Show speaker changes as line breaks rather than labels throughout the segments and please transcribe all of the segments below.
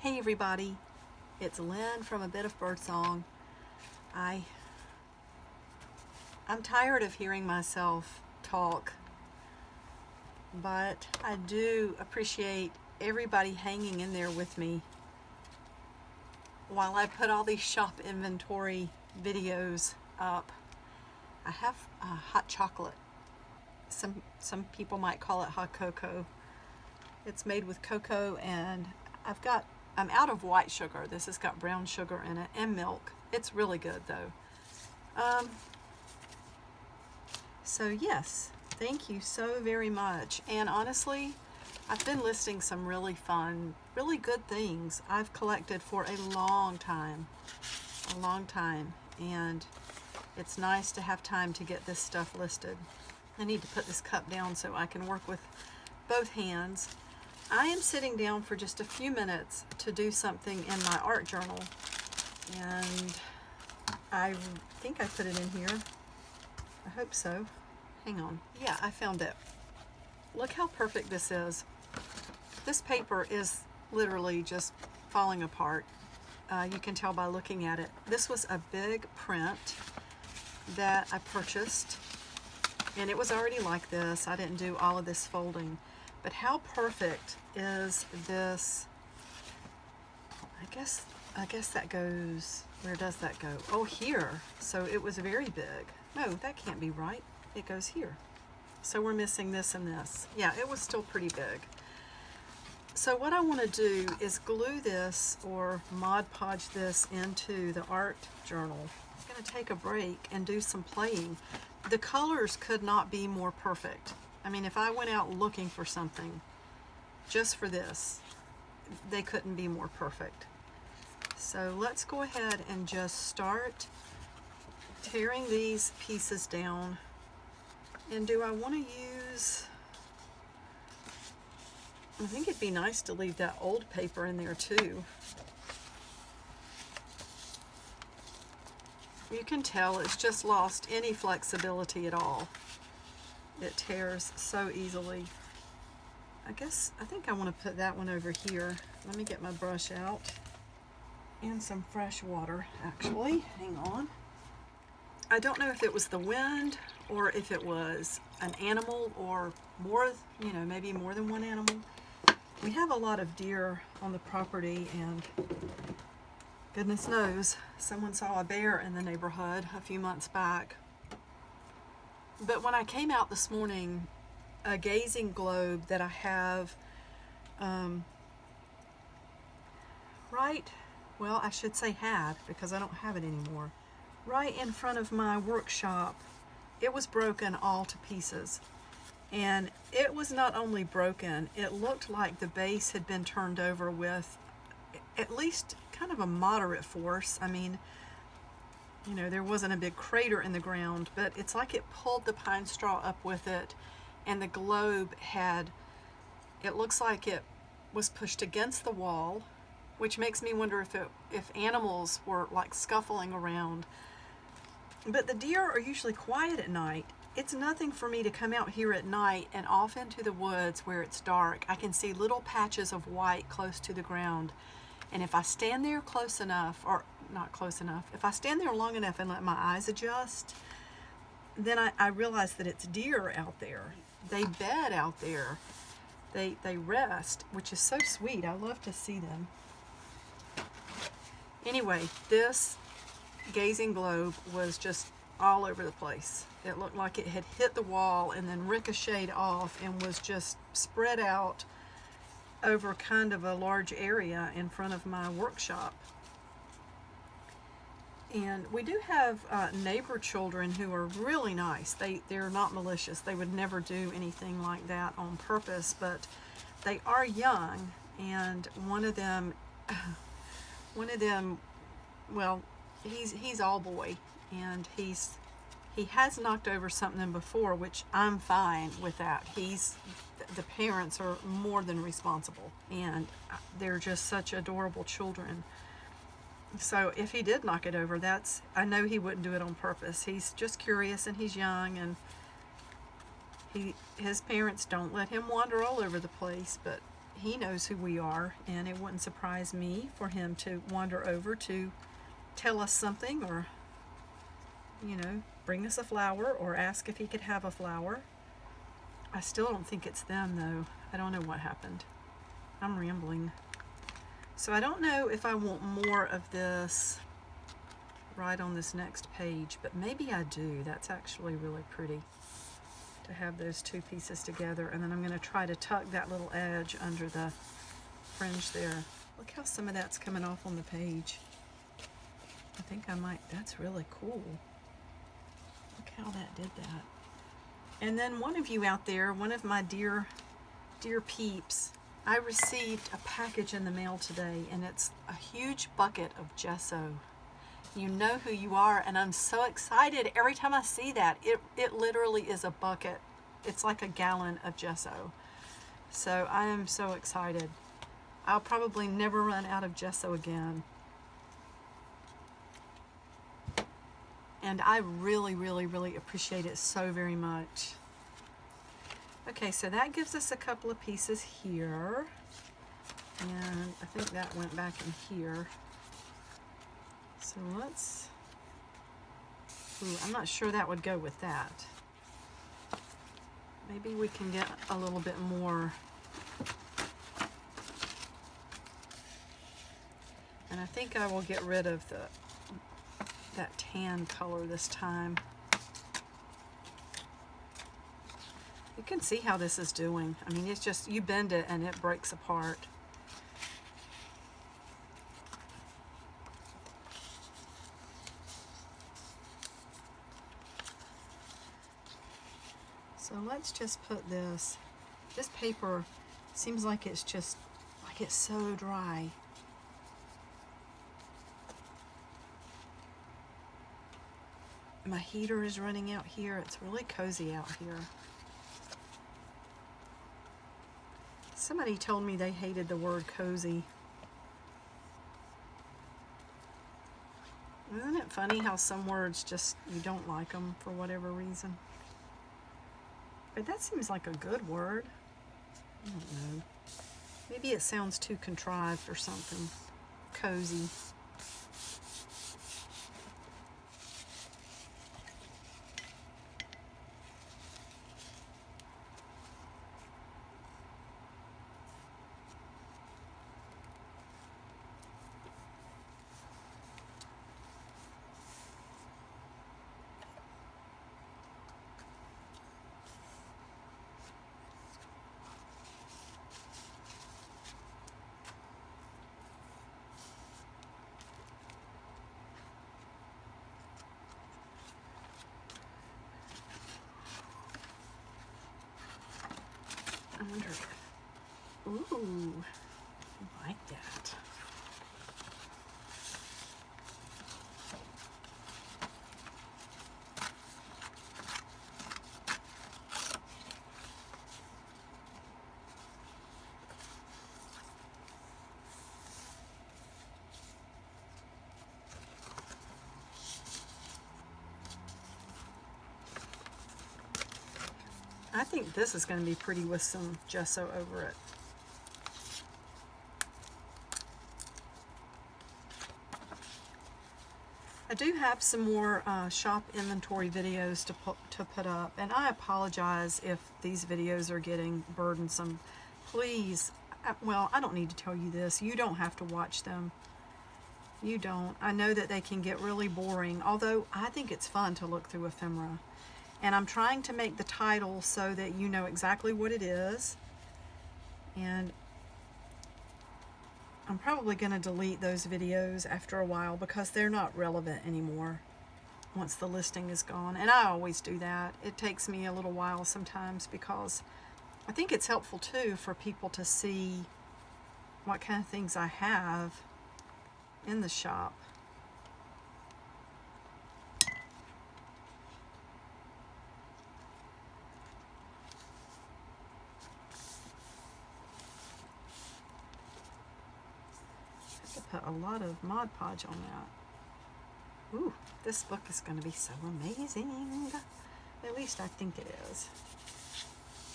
Hey everybody, it's Lynn from A Bit of Birdsong. I'm tired of hearing myself talk, but I do appreciate everybody hanging in there with me while I put all these shop inventory videos up. I have hot chocolate. Some people might call it hot cocoa. It's made with cocoa, and I'm out of white sugar. This has got brown sugar in it and milk. It's really good though. So yes, thank you so very much. And honestly, I've been listing some really fun, really good things I've collected for a long time, and it's nice to have time to get this stuff listed. I need to put this cup down so I can work with both hands. I am sitting down for just a few minutes to do something in my art journal, and I think I put it in here. I hope so. Hang on. Yeah, I found it. Look how perfect this is. This paper is literally just falling apart. You can tell by looking at it. This was a big print that I purchased, and it was already like this. I didn't do all of this folding. But how perfect is this? I guess that goes, where does that go? Oh, here. So it was very big. No, that can't be right. It goes here. So we're missing this and this. Yeah, it was still pretty big. So what I want to do is glue this or Mod Podge this into the art journal. I'm going to take a break and do some playing. The colors could not be more perfect. I mean, if I went out looking for something just for this, they couldn't be more perfect. So let's go ahead and just start tearing these pieces down. And do I want to use, I think it'd be nice to leave that old paper in there too. You can tell it's just lost any flexibility at all. It tears so easily. I think I want to put that one over here. Let me get my brush out and some fresh water, actually. Hang on. I don't know if it was the wind or if it was an animal or more, maybe more than one animal. We have a lot of deer on the property, and goodness knows, someone saw a bear in the neighborhood a few months back. But when I came out this morning, a gazing globe that I have, I should say had, because I don't have it anymore, right in front of my workshop, it was broken all to pieces. And it was not only broken, it looked like the base had been turned over with at least kind of a moderate force. I mean, there wasn't a big crater in the ground, but it's like it pulled the pine straw up with it, and the globe it looks like it was pushed against the wall, which makes me wonder if animals were like scuffling around. But the deer are usually quiet at night. It's nothing for me to come out here at night and off into the woods where it's dark. I can see little patches of white close to the ground. And if I stand there close enough, or not close enough, if I stand there long enough and let my eyes adjust, then I realize that it's deer out there. They bed out there. They rest, which is so sweet. I love to see them. Anyway, this gazing globe was just all over the place. It looked like it had hit the wall and then ricocheted off and was just spread out over kind of a large area in front of my workshop. And we do have neighbor children who are really nice. They're not malicious. They would never do anything like that on purpose, but they are young, and one of them, well, he's all boy, and he has knocked over something before, which I'm fine with that. The parents are more than responsible, and they're just such adorable children. So if he did knock it over, I know he wouldn't do it on purpose. He's just curious, and he's young, and his parents don't let him wander all over the place, but he knows who we are, and it wouldn't surprise me for him to wander over to tell us something, or, you know, bring us a flower, or ask if he could have a flower. I still don't think it's them, though. I don't know what happened. I'm rambling. So I don't know if I want more of this right on this next page, but maybe I do. That's actually really pretty to have those two pieces together. And then I'm going to try to tuck that little edge under the fringe there. Look how some of that's coming off on the page. I think I might, that's really cool. Look how that did that. And then one of you out there, one of my dear peeps, I received a package in the mail today, and it's a huge bucket of gesso. You know who you are, and I'm so excited every time I see that. It literally is a bucket. It's like a gallon of gesso. So I am so excited. I'll probably never run out of gesso again. And I really, really, really appreciate it so very much. Okay, so that gives us a couple of pieces here. And I think that went back in here. So let's, I'm not sure that would go with that. Maybe we can get a little bit more. And I think I will get rid of that tan color this time. You can see how this is doing. I mean, it's just, you bend it and it breaks apart. So let's just put this paper seems like it's just, like it's so dry. My heater is running out here. It's really cozy out here. Somebody told me they hated the word cozy. Isn't it funny how some words just, you don't like them for whatever reason? But that seems like a good word. I don't know. Maybe it sounds too contrived or something. Cozy. I wonder if, ooh, I like that. I think this is going to be pretty with some gesso over it. I do have some more shop inventory videos to put up, and I apologize if these videos are getting burdensome. Please, well, I don't need to tell you this. You don't have to watch them. You don't. I know that they can get really boring, although I think it's fun to look through ephemera. And I'm trying to make the title so that you know exactly what it is. And I'm probably going to delete those videos after a while because they're not relevant anymore once the listing is gone. And I always do that. It takes me a little while sometimes because I think it's helpful too for people to see what kind of things I have in the shop. Put a lot of Mod Podge on that. Ooh, this book is going to be so amazing. At least I think it is.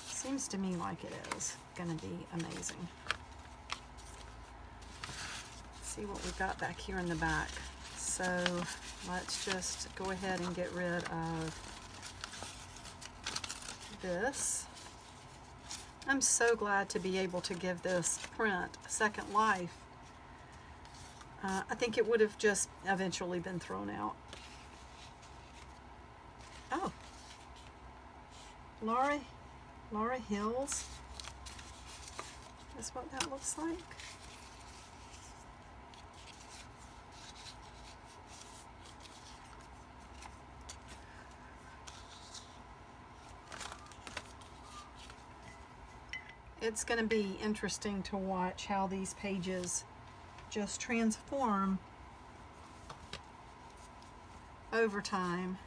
Seems to me like it is going to be amazing. see what we've got back here in the back. So let's just go ahead and get rid of this. I'm so glad to be able to give this print a second life. I think it would have just eventually been thrown out. Oh, Laura Hills. Is what that looks like. It's going to be interesting to watch how these pages just transform over time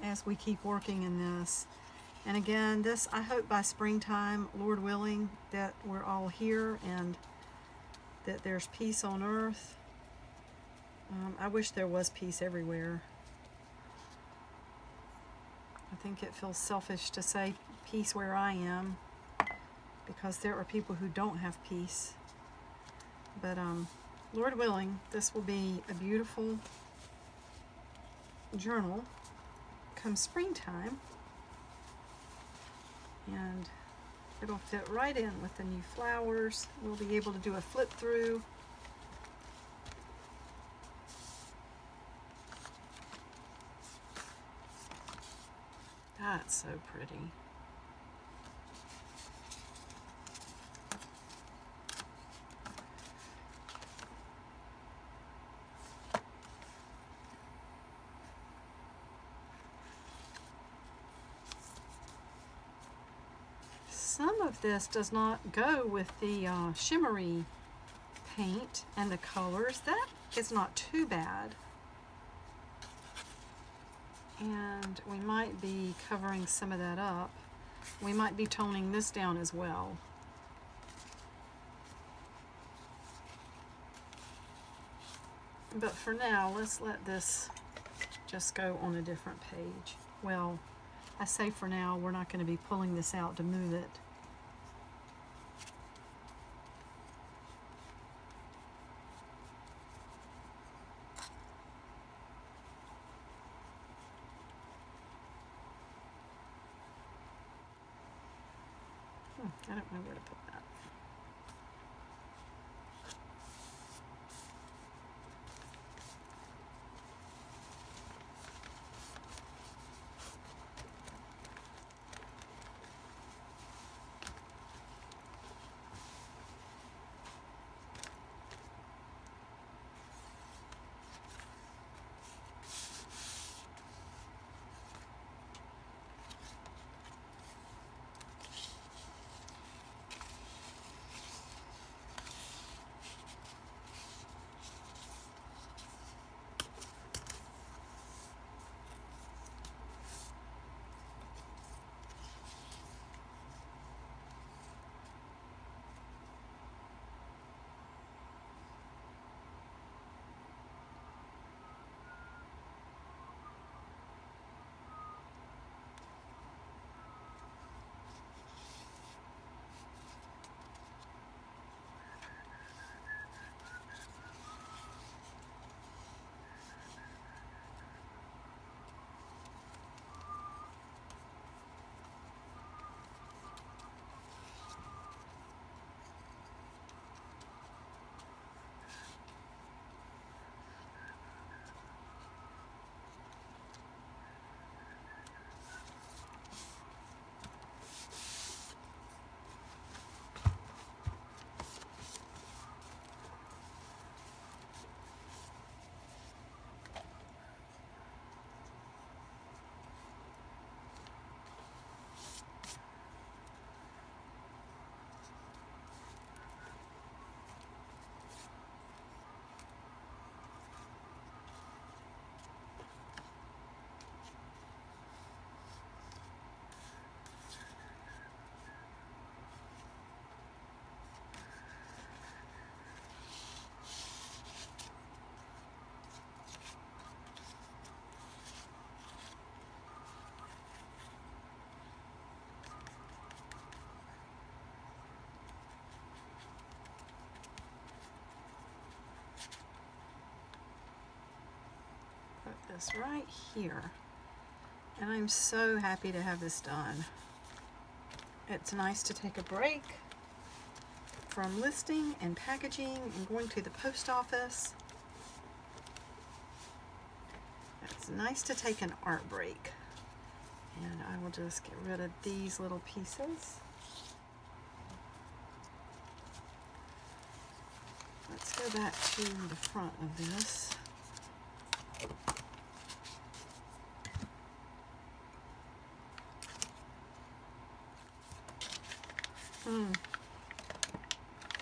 as we keep working in this. And again, this, I hope by springtime, Lord willing, that we're all here and that there's peace on earth. I wish there was peace everywhere. I think it feels selfish to say peace where I am, because there are people who don't have peace. But Lord willing, this will be a beautiful journal come springtime, and it'll fit right in with the new flowers. We'll be able to do a flip through. That's so pretty. Some of this does not go with the shimmery paint and the colors. That is not too bad. And we might be covering some of that up. We might be toning this down as well. But for now, let's let this just go on a different page. Well, I say for now, we're not going to be pulling this out to move it. I don't know where to put that. this right here. And I'm so happy to have this done. It's nice to take a break from listing and packaging and going to the post office. It's nice to take an art break. And I will just get rid of these little pieces. Let's go back to the front of this.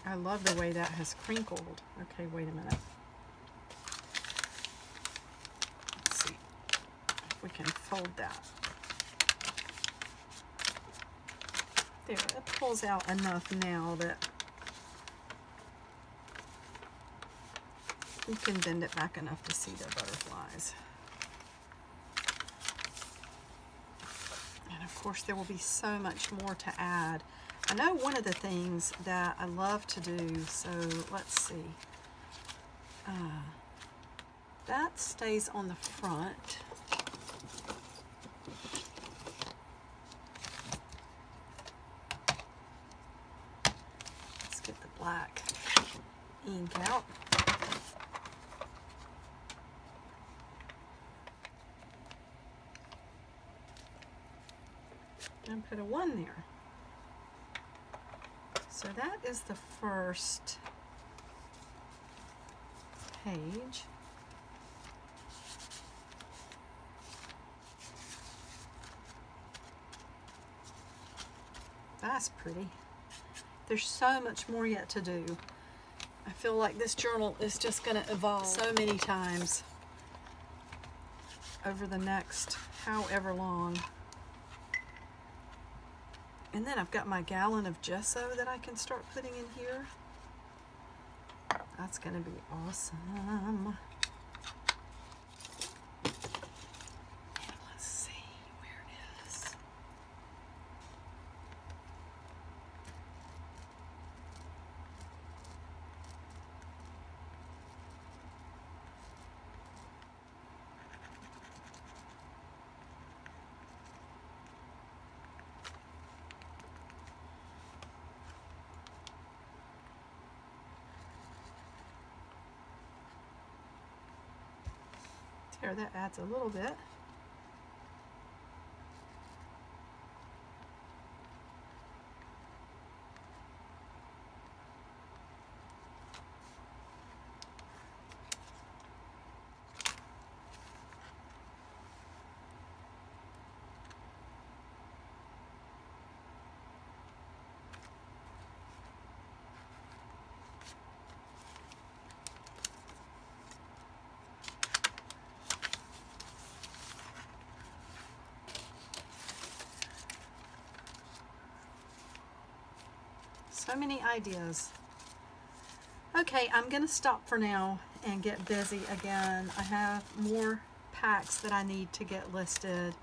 I love the way that has crinkled. Okay, wait a minute. Let's see if we can fold that. There, it pulls out enough now that you can bend it back enough to see the butterflies. And of course there will be so much more to add. I know one of the things that I love to do, so let's see. That stays on the front. Let's get the black ink out. And put a 1 there. So that is the first page. That's pretty. There's so much more yet to do. I feel like this journal is just going to evolve so many times over the next however long. And then I've got my gallon of gesso that I can start putting in here. That's going to be awesome. And let's see where it is. There, that adds a little bit. So many ideas. Okay, I'm going to stop for now and get busy again. I have more packs that I need to get listed.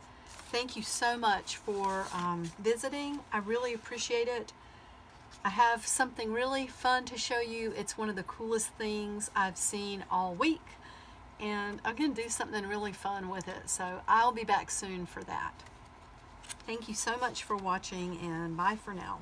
Thank you so much for visiting. I really appreciate it. I have something really fun to show you. It's one of the coolest things I've seen all week, and I'm going to do something really fun with it. So I'll be back soon for that. Thank you so much for watching, and bye for now.